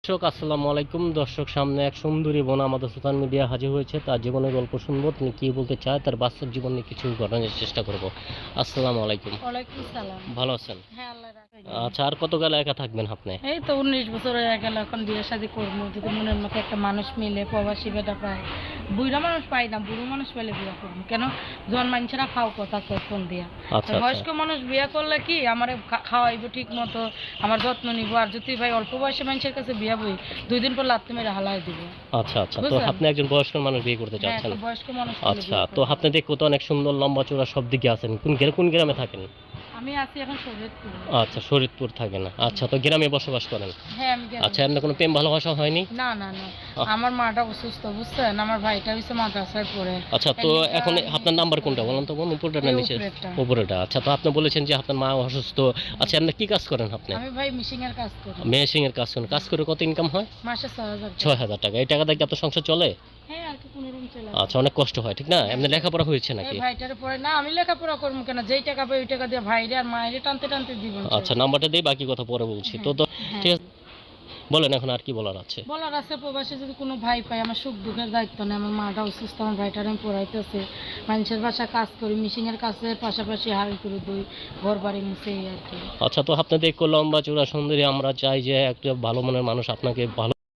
দর্শক আসসালামু আলাইকুম। দর্শক, সামনে এক সুন্দরী বোন আমাদের সোশ্যাল মিডিয়া হাজির হয়েছে। তার জীবনের গল্প শুনবো, তিনি কি বলতে চায়, তার বাস্তব জীবন নিয়ে কিছু ঘটানোর চেষ্টা করব। আসসালামু আলাইকুম। ওয়ালাইকুম সালাম। ভালো আছেন? হ্যাঁ, আল্লাহ রাখে। আচ্ছা, আর কত কাল একা থাকবেন আপনি? এই তো 19 বছর হয়ে গেল, এখন বিয়ে শাদী করবো যদি মনের মতো একটা মানুষ মিলে, প্রবাসী বেটা পায়। বুড়া মানুষ পাই না, বুড়ো মানুষ পেলে বিয়ে করবো। কেন জন মানুষেরা খাও কথা কয় ফোন দিয়া। আচ্ছা বয়স্ক মানুষ বিয়ে করলে কি আমার খাওয়াইবো ঠিক মতো, আমার যত্ন নিবো। আর যদি ভাই অল্প বয়সী মানুষের কাছে বিয়ে বই 2 দিন পর লাত্তি মেরে হালাই দিব। আচ্ছা আচ্ছা, তো বুঝলেন? আপনি একজন বয়স্ক মানুষ বিয়ে করতে হ্যাঁ, চাচ্ছেন? একটা বয়স্ক মানুষ পেলে আচ্ছা, বিয়ে তো করবো। আপনি দেখতে তো অনেক সুন্দর, লম্বা চওড়া, সব দিকে আছেন। কোন গ্রামে থাকেন? আমি আছি এখন শরীয়তপুর। আচ্ছা, শরীয়তপুর থাকেন। আচ্ছা, তো গ্রামে বসবাস করেন? হ্যাঁ, আমি গ্রামে। আচ্ছা, এমনি কোনো প্রেম ভালোবাসা হয়নি? না না না, আহ। আমার মাটা অসুস্থ, বুঝছেন? আমার ভাইটা হইছে মাদ্রাসায় পড়ে। আচ্ছা, তো এদিকে এখন আমি- আপনার নাম্বার কোনটা বলুন তো, কোন উপরেটা না এই নিচে? উপরেরটা। উপরেটা। আচ্ছা, তো আপনি বলেছেন যে আপনার মা অসুস্থ। আচ্ছা, আপনি কি কাজ করেন আপনি? আমি ভাই মিশিং এর কাজ করি। মেশিং এর কাজ করেন। কাজ করে কত ইনকাম হয়? মাসে 6,000 টাকা। 6,000 টাকা। এই টাকা দিয়ে কি আপনার সংসার চলে? হ্যাঁ, আর কি কোনোরকম চলে যায়। আচ্ছা, অনেক কষ্ট হয়, ঠিক না? এমনি লেখাপড়া হয়েছে এই নাকি? ভাইটারে পড়ে না, আমি লেখাপড়া করবো কেন? যেই টাকা পাই ওই টাকা দিয়ে ভাইরে আর মায়েরে টানতে টানতে জীবন চলে। আচ্ছা, নাম্বারটা দিয়ে বাকি কথা পরে বলছি। হ্যাঁ, তো হ্যাঁ। ঠিক আছে, বলেন এখন আর কি বলার আছে? বলার আছে, প্রবাসী যদি কোনো ভাই পাই, আমার সুখ দুঃখের দায়িত্ব নেই। আমার মাটা অসুস্থ, আমার ভাইটারে আমি পড়াইতেছি, মানুষের বাসায় কাজ করি, মিশিং এর কাজের পাশাপাশি হাড়ি করে দুই ঘর বাড়ি মুছে, এই আর কি। আচ্ছা, তো আপনি দেখো লম্বা চূড়া সুন্দরী, আমরা চাই যে একটা ভালো মনের মানুষ আপনাকে ভালো